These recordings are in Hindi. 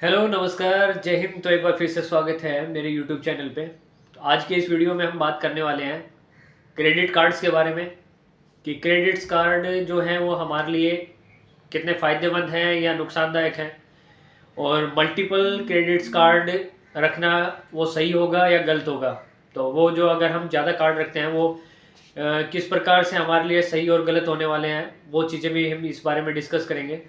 हेलो नमस्कार जय हिंद। तो एक बार फिर से स्वागत है मेरे यूट्यूब चैनल पे। तो आज के इस वीडियो में हम बात करने वाले हैं क्रेडिट कार्ड्स के बारे में कि क्रेडिट्स कार्ड जो हैं वो हमारे लिए कितने फ़ायदेमंद हैं या नुकसानदायक हैं, और मल्टीपल क्रेडिट्स कार्ड रखना वो सही होगा या गलत होगा। तो वो जो अगर हम ज़्यादा कार्ड रखते हैं वो किस प्रकार से हमारे लिए सही और गलत होने वाले हैं, वो चीज़ें भी हम इस बारे में डिस्कस करेंगे।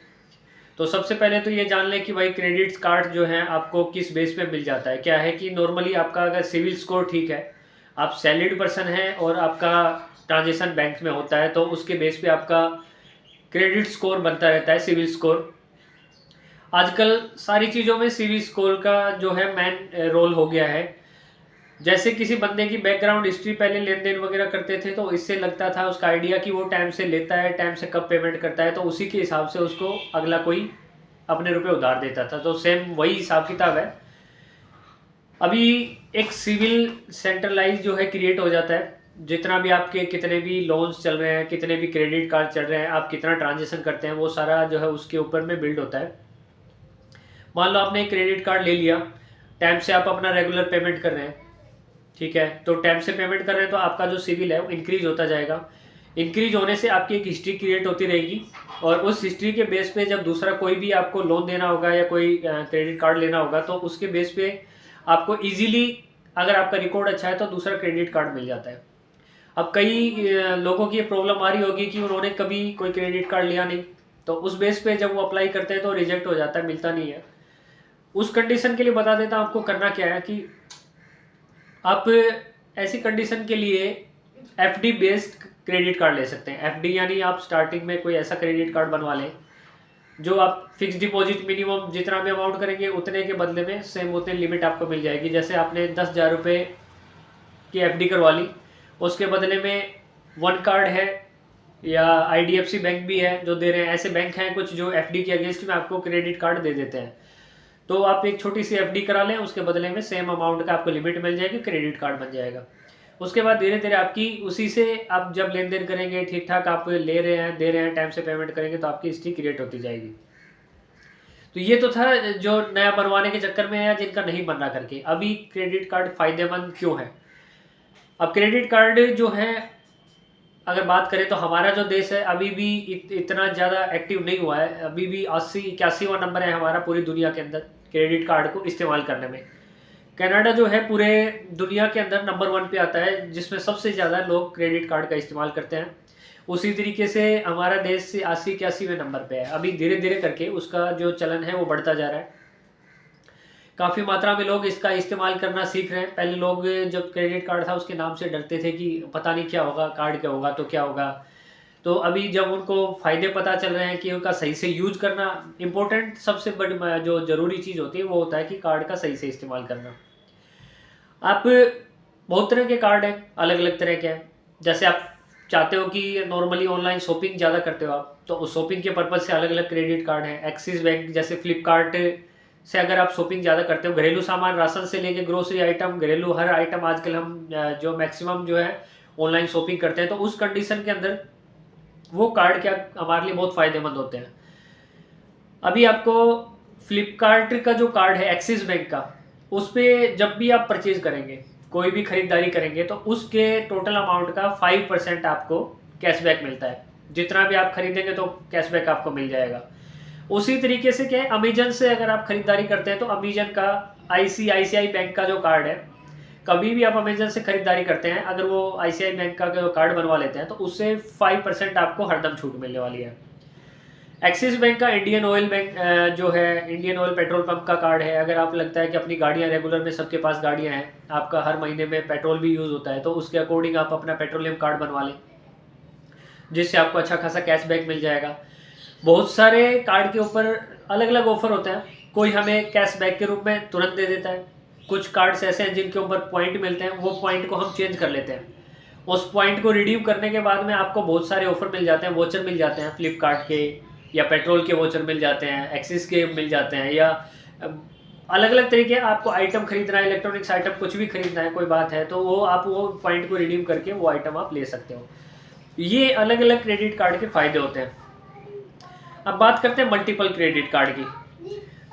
तो सबसे पहले तो ये जान लें कि भाई क्रेडिट कार्ड जो है आपको किस बेस पे मिल जाता है। क्या है कि नॉर्मली आपका अगर सिविल स्कोर ठीक है, आप सैलरीड पर्सन हैं और आपका ट्रांजेक्शन बैंक में होता है, तो उसके बेस पे आपका क्रेडिट स्कोर बनता रहता है, सिविल स्कोर। आजकल सारी चीज़ों में सिविल स्कोर का जो है मेन रोल हो गया है। जैसे किसी बंदे की बैकग्राउंड हिस्ट्री, पहले लेन देन वगैरह करते थे तो इससे लगता था उसका आइडिया कि वो टाइम से लेता है, टाइम से कब पेमेंट करता है, तो उसी के हिसाब से उसको अगला कोई अपने रुपए उधार देता था। तो सेम वही हिसाब किताब है। अभी एक सिविल सेंट्रलाइज जो है क्रिएट हो जाता है। जितना भी आपके कितने भी लोन्स चल रहे हैं, कितने भी क्रेडिट कार्ड चल रहे हैं, आप कितना ट्रांजेक्शन करते हैं, वो सारा जो है उसके ऊपर में बिल्ड होता है। मान लो आपने एक क्रेडिट कार्ड ले लिया, टाइम से आप अपना रेगुलर पेमेंट कर रहे हैं, ठीक है, तो टाइम से पेमेंट कर रहे हैं तो आपका जो सिविल है वो इंक्रीज होता जाएगा। इंक्रीज होने से आपकी एक हिस्ट्री क्रिएट होती रहेगी, और उस हिस्ट्री के बेस पे जब दूसरा कोई भी आपको लोन देना होगा या कोई क्रेडिट कार्ड लेना होगा, तो उसके बेस पे आपको इजीली, अगर आपका रिकॉर्ड अच्छा है तो दूसरा क्रेडिट कार्ड मिल जाता है। अब कई लोगों की ये प्रॉब्लम आ रही होगी कि उन्होंने कभी कोई क्रेडिट कार्ड लिया नहीं, तो उस बेस पे जब वो अप्लाई करते हैं तो रिजेक्ट हो जाता है, मिलता नहीं है। उस कंडीशन के लिए बता देता हूँ आपको करना क्या है कि आप ऐसी कंडीशन के लिए एफडी बेस्ड क्रेडिट कार्ड ले सकते हैं। एफडी यानी आप स्टार्टिंग में कोई ऐसा क्रेडिट कार्ड बनवा लें जो आप फिक्स डिपॉजिट मिनिमम जितना भी अमाउंट करेंगे उतने के बदले में सेम उतने लिमिट आपको मिल जाएगी। जैसे आपने 10,000 रुपये की एफडी करवा ली, उसके बदले में वन कार्ड है या आईडीएफसी बैंक भी है जो दे रहे हैं। ऐसे बैंक हैं कुछ जो एफडी के अगेंस्ट में आपको क्रेडिट कार्ड दे देते हैं। तो आप एक छोटी सी एफडी करा लें, उसके बदले में सेम अमाउंट का आपको लिमिट मिल जाएगी, क्रेडिट कार्ड बन जाएगा। उसके बाद धीरे धीरे आपकी उसी से आप जब लेन देन करेंगे, ठीक ठाक आप ले रहे हैं, दे रहे हैं, टाइम से पेमेंट करेंगे, तो आपकी हिस्ट्री क्रिएट होती जाएगी। तो ये तो था जो नया बनवाने के चक्कर में है या जिनका नहीं बनना करके। अभी क्रेडिट कार्ड फायदेमंद क्यों है? अब क्रेडिट कार्ड जो है, अगर बात करें तो हमारा जो देश है अभी भी इतना ज़्यादा एक्टिव नहीं हुआ है। अभी भी 80-81वां नंबर है हमारा पूरी दुनिया के अंदर क्रेडिट कार्ड को इस्तेमाल करने में। कनाडा जो है पूरे दुनिया के अंदर नंबर 1 पे आता है, जिसमें सबसे ज़्यादा लोग क्रेडिट कार्ड का इस्तेमाल करते हैं। उसी तरीके से हमारा देश से 80-81वें नंबर पे है। अभी धीरे धीरे करके उसका जो चलन है वो बढ़ता जा रहा है। काफ़ी मात्रा में लोग इसका इस्तेमाल करना सीख रहे हैं। पहले लोग जब क्रेडिट कार्ड था उसके नाम से डरते थे कि पता नहीं क्या होगा, कार्ड क्या होगा तो क्या होगा। तो अभी जब उनको फ़ायदे पता चल रहे हैं कि उनका सही से यूज करना इम्पोर्टेंट, सबसे बड़ी जो ज़रूरी चीज़ होती है वो होता है कि कार्ड का सही से इस्तेमाल करना। आप बहुत तरह के कार्ड हैं, अलग अलग तरह के हैं। जैसे आप चाहते हो कि नॉर्मली ऑनलाइन शॉपिंग ज़्यादा करते हो आप, तो उस शॉपिंग के पर्पज़ से अलग अलग क्रेडिट कार्ड हैं। एक्सिस बैंक जैसे फ्लिपकार्ट से अगर आप शॉपिंग ज़्यादा करते हो, घरेलू सामान, राशन से लेके ग्रोसरी आइटम, घरेलू हर आइटम आजकल हम जो मैक्सिमम जो है ऑनलाइन शॉपिंग करते हैं, तो उस कंडीशन के अंदर वो कार्ड क्या हमारे लिए बहुत फ़ायदेमंद होते हैं। अभी आपको फ्लिपकार्ट का जो कार्ड है एक्सिस बैंक का, उस पर जब भी आप परचेज करेंगे, कोई भी खरीदारी करेंगे, तो उसके टोटल अमाउंट का 5% आपको कैशबैक मिलता है। जितना भी आप खरीदेंगे तो कैशबैक आपको मिल जाएगा। उसी तरीके से क्या है, अमेजन से अगर आप खरीदारी करते हैं तो अमेजन का आईसीआईसीआई बैंक का जो कार्ड है, कभी भी आप अमेजन से खरीदारी करते हैं, अगर वो आईसीआई बैंक का जो कार्ड बनवा लेते हैं तो उससे 5% आपको हरदम छूट मिलने वाली है। एक्सिस बैंक का इंडियन ऑयल बैंक जो है, इंडियन ऑयल पेट्रोल पंप का कार्ड है। अगर आप लगता है कि अपनी गाड़ियाँ रेगुलर में सबके पास गाड़ियाँ हैं, आपका हर महीने में पेट्रोल भी यूज़ होता है, तो उसके अकॉर्डिंग आप अपना पेट्रोलियम कार्ड बनवा लें, जिससे आपको अच्छा खासा कैशबैक मिल जाएगा। बहुत सारे कार्ड के ऊपर अलग अलग ऑफर होते हैं। कोई हमें कैशबैक के रूप में तुरंत दे देता है, कुछ कार्ड्स ऐसे हैं जिनके ऊपर पॉइंट मिलते हैं, वो पॉइंट को हम चेंज कर लेते हैं। उस पॉइंट को रिडीम करने के बाद में आपको बहुत सारे ऑफर मिल जाते हैं, वोचर मिल जाते हैं फ्लिपकार्ट के, या पेट्रोल के वोचर मिल जाते हैं, एक्सिस के मिल जाते हैं, या अलग अलग तरीके। आपको आइटम खरीदना है, इलेक्ट्रॉनिक्स आइटम कुछ भी खरीदना है, कोई बात है, तो वो आप वो पॉइंट को रिडीम करके वो आइटम आप ले सकते हो। ये अलग अलग क्रेडिट कार्ड के फ़ायदे होते हैं। अब बात करते हैं मल्टीपल क्रेडिट कार्ड की।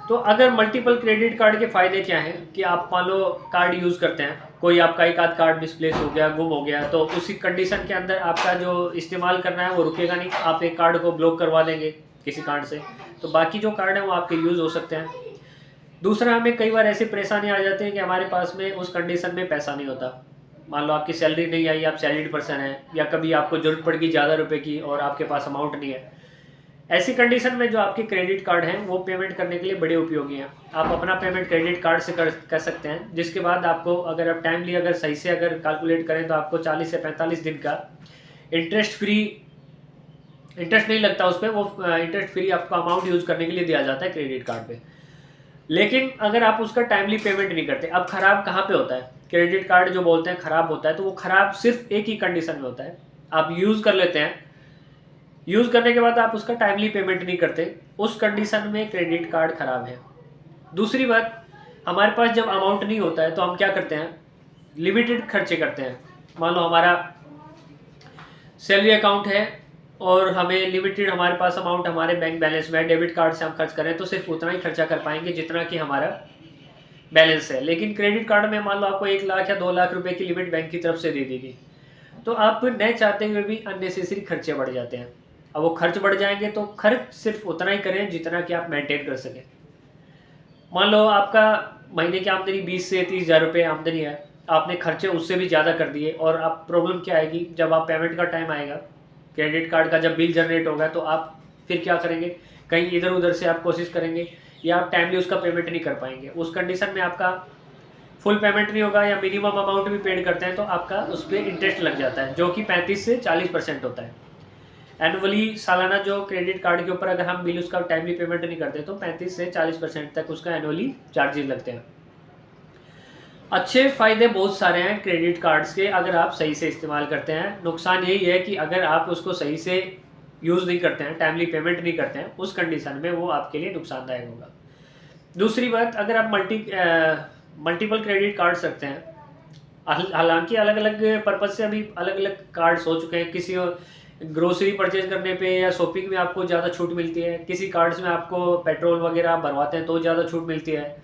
तो अगर मल्टीपल क्रेडिट कार्ड के फ़ायदे क्या हैं कि आप मान लो कार्ड यूज़ करते हैं, कोई आपका एक आध कार्ड मिसप्लेस हो गया, गुम हो गया, तो उसी कंडीशन के अंदर आपका जो इस्तेमाल करना है वो रुकेगा नहीं, आप एक कार्ड को ब्लॉक करवा देंगे किसी कार्ड से, तो बाकी जो कार्ड हैं वो आपके यूज़ हो सकते हैं। दूसरा, हमें कई बार ऐसी परेशानी आ जाती है कि हमारे पास में उस कंडीशन में पैसा नहीं होता। मान लो आपकी सैलरी नहीं आई, आप सैलरीड पर्सन हैं, या कभी आपको ज़रूरत पड़ गई ज़्यादा रुपए की और आपके पास अमाउंट नहीं है। ऐसी कंडीशन में जो आपके क्रेडिट कार्ड हैं वो पेमेंट करने के लिए बड़े उपयोगी हैं। आप अपना पेमेंट क्रेडिट कार्ड से कर सकते हैं, जिसके बाद आपको अगर आप टाइमली अगर सही से अगर कैलकुलेट करें तो आपको 40 से 45 दिन का इंटरेस्ट नहीं लगता उस पर, वो इंटरेस्ट फ्री आपको अमाउंट यूज़ करने के लिए दिया जाता है क्रेडिट कार्ड पे। लेकिन अगर आप उसका टाइमली पेमेंट नहीं करते, अब ख़राब कहाँ पे होता है, क्रेडिट कार्ड जो बोलते हैं ख़राब होता है, तो वो ख़राब सिर्फ एक ही कंडीशन में होता है, आप यूज़ कर लेते हैं, यूज़ करने के बाद आप उसका टाइमली पेमेंट नहीं करते, उस कंडीशन में क्रेडिट कार्ड ख़राब है। दूसरी बात, हमारे पास जब अमाउंट नहीं होता है तो हम क्या करते हैं, लिमिटेड खर्चे करते हैं। मान लो हमारा सैलरी अकाउंट है और हमें लिमिटेड हमारे पास अमाउंट हमारे बैंक बैलेंस में, डेबिट कार्ड से हम खर्च करें तो सिर्फ उतना ही खर्चा कर पाएंगे जितना कि हमारा बैलेंस है। लेकिन क्रेडिट कार्ड में मान लो आपको 1 लाख या 2 लाख रुपए की लिमिट बैंक की तरफ से दे दी गई, तो आप न चाहते हुए भी अननेसेसरी खर्चे बढ़ जाते हैं। अब वो खर्च बढ़ जाएंगे तो खर्च सिर्फ उतना ही करें जितना कि आप मेंटेन कर सकें। मान लो आपका महीने की आमदनी 20 से 30 हज़ार रुपये आमदनी है, आपने खर्चे उससे भी ज़्यादा कर दिए, और आप प्रॉब्लम क्या आएगी, जब आप पेमेंट का टाइम आएगा, क्रेडिट कार्ड का जब बिल जनरेट होगा, तो आप फिर क्या करेंगे, कहीं इधर उधर से आप कोशिश करेंगे या आप टाइमली उसका पेमेंट नहीं कर पाएंगे। उस कंडीशन में आपका फुल पेमेंट नहीं होगा या मिनिमम अमाउंट भी पेड करते हैं तो आपका उस पर इंटरेस्ट लग जाता है, जो कि 35 से 40% होता है। एनुअली सालाना जो क्रेडिट कार्ड के ऊपर अगर हम बिल उसका टाइमली पेमेंट नहीं करते तो 35 से 40% तक उसका एनुअली चार्जेस लगते हैं। अच्छे फ़ायदे बहुत सारे हैं क्रेडिट कार्ड्स के अगर आप सही से इस्तेमाल करते हैं। नुकसान यही है कि अगर आप उसको सही से यूज़ नहीं करते हैं, टाइमली पेमेंट नहीं करते हैं, उस कंडीशन में वो आपके लिए नुकसानदायक होगा। दूसरी बात, अगर आप मल्टीपल क्रेडिट कार्ड्स रखते हैं, हालांकि अलग अलग पर्पज़ से अभी अलग अलग कार्ड्स हो चुके हैं, किसी ग्रोसरी परचेज करने पे या शॉपिंग में आपको ज़्यादा छूट मिलती है, किसी कार्ड्स में आपको पेट्रोल वगैरह भरवाते हैं तो ज़्यादा छूट मिलती है,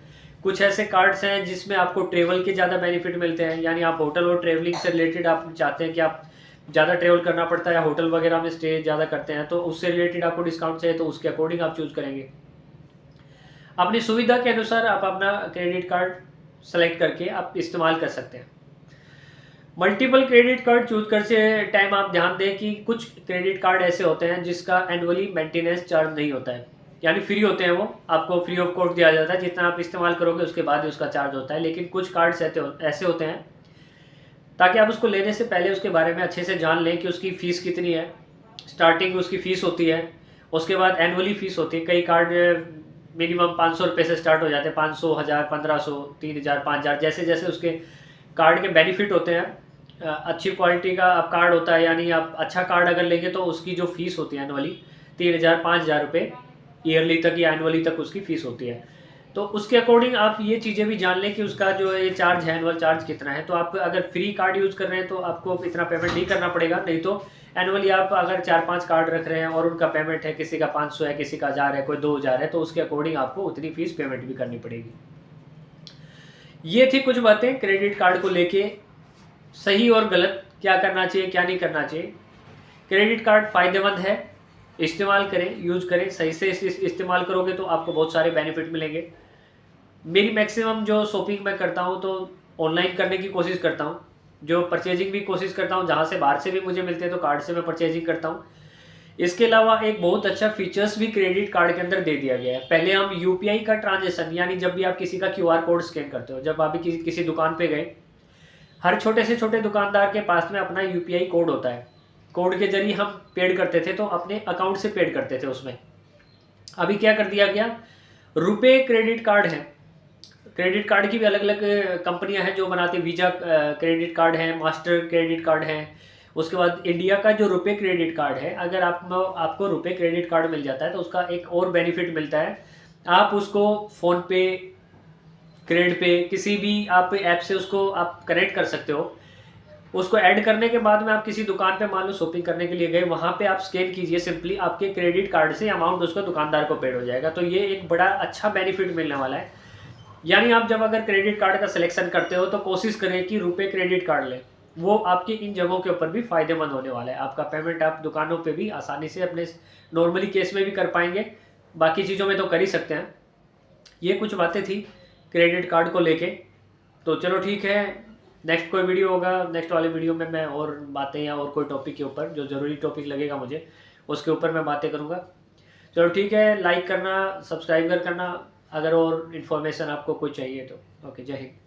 कुछ ऐसे कार्ड्स हैं जिसमें आपको ट्रेवल के ज़्यादा बेनिफिट मिलते हैं, यानी आप होटल और ट्रेवलिंग से रिलेटेड आप चाहते हैं कि आप ज़्यादा ट्रेवल करना पड़ता है या होटल वगैरह में स्टे ज़्यादा करते हैं, तो उससे रिलेटेड आपको डिस्काउंट चाहिए तो उसके अकॉर्डिंग आप चूज़ करेंगे। अपनी सुविधा के अनुसार आप अपना क्रेडिट कार्ड सेलेक्ट करके आप इस्तेमाल कर सकते हैं। मल्टीपल क्रेडिट कार्ड चूज करते टाइम आप ध्यान दें कि कुछ क्रेडिट कार्ड ऐसे होते हैं जिसका एनुअली मेंटेनेंस चार्ज नहीं होता है, यानी फ्री होते हैं, वो आपको फ्री ऑफ कॉस्ट दिया जाता है, जितना आप इस्तेमाल करोगे उसके बाद ही उसका चार्ज होता है। लेकिन कुछ कार्ड्स ऐसे होते हैं ताकि आप उसको लेने से पहले उसके बारे में अच्छे से जान लें कि उसकी फ़ीस कितनी है। स्टार्टिंग उसकी फ़ीस होती है, उसके बाद एनुअली फ़ीस होती है। कई कार्ड मिनिमम 500 रुपये से स्टार्ट हो जाते हैं, 500, 1000, 1500, 3000, 5000, जैसे जैसे उसके कार्ड के बेनिफिट होते हैं। अच्छी क्वालिटी का आप कार्ड होता है, यानी आप अच्छा कार्ड अगर लेंगे तो उसकी जो फ़ीस होती है एनुअली 3000, 5000 रुपये ईयरली तक या एनुअली तक उसकी फ़ीस होती है। तो उसके अकॉर्डिंग आप ये चीज़ें भी जान लें कि उसका जो ये चार्ज है, एनुअल चार्ज कितना है। तो आप अगर फ्री कार्ड यूज़ कर रहे हैं तो आपको इतना पेमेंट नहीं करना पड़ेगा, नहीं तो एनुअली आप अगर 4-5 कार्ड रख रहे हैं और उनका पेमेंट है, किसी का 500 है, किसी का 1000 है, कोई 2000 है, तो उसके अकॉर्डिंग आपको उतनी फ़ीस पेमेंट भी करनी पड़ेगी। ये थी कुछ बातें क्रेडिट कार्ड को लेके, सही और गलत, क्या करना चाहिए क्या नहीं करना चाहिए। क्रेडिट कार्ड फ़ायदेमंद है, इस्तेमाल करें, यूज़ करें, सही से इस्तेमाल करोगे तो आपको बहुत सारे बेनिफिट मिलेंगे। मेरी मैक्सिमम जो शॉपिंग मैं करता हूँ तो ऑनलाइन करने की कोशिश करता हूँ, जो परचेजिंग भी कोशिश करता हूँ, जहाँ से बाहर से भी मुझे मिलते हैं तो कार्ड से मैं परचेजिंग करता हूँ। इसके अलावा एक बहुत अच्छा फीचर्स भी क्रेडिट कार्ड के अंदर दे दिया गया है। पहले हम यूपीआई का ट्रांजेक्शन, यानी जब भी आप किसी का क्यूआर कोड स्कैन करते हो, जब आप किसी दुकान पे गए, हर छोटे से छोटे दुकानदार के पास में अपना यूपीआई कोड होता है, कोड के जरिए हम पेड करते थे, तो अपने अकाउंट से पेड करते थे उसमें। अभी क्या कर दिया गया, रुपए क्रेडिट कार्ड है, क्रेडिट कार्ड की भी अलग अलग कंपनियां हैं जो बनाती, वीज़ा क्रेडिट कार्ड है, मास्टर क्रेडिट कार्ड है। उसके बाद इंडिया का जो रुपए क्रेडिट कार्ड है, अगर आपको रुपए क्रेडिट कार्ड मिल जाता है तो उसका एक और बेनिफिट मिलता है, आप उसको फ़ोन पे, क्रेडिट पे, किसी भी आप ऐप से उसको आप कनेक्ट कर सकते हो। उसको ऐड करने के बाद में आप किसी दुकान पे मान लो शॉपिंग करने के लिए गए, वहाँ पे आप स्कैन कीजिए सिंपली, आपके क्रेडिट कार्ड से अमाउंट उसको दुकानदार को पेड हो जाएगा। तो ये एक बड़ा अच्छा बेनिफिट मिलने वाला है। यानी आप जब अगर क्रेडिट कार्ड का सिलेक्शन करते हो तो कोशिश करें कि रुपए क्रेडिट कार्ड लें, वो आपके इन जगहों के ऊपर भी फ़ायदेमंद होने वाला है। आपका पेमेंट आप दुकानों पे भी आसानी से अपने नॉर्मली केस में भी कर पाएंगे, बाकी चीज़ों में तो कर ही सकते हैं। ये कुछ बातें थी क्रेडिट कार्ड को लेके। तो चलो ठीक है, नेक्स्ट कोई वीडियो होगा, नेक्स्ट वाले वीडियो में मैं और बातें या और कोई टॉपिक के ऊपर जो ज़रूरी टॉपिक लगेगा मुझे उसके ऊपर मैं बातें करूँगा। चलो ठीक है, लाइक करना, सब्सक्राइब करना अगर और इन्फॉर्मेशन आपको कोई चाहिए तो। ओके, जय हिंद।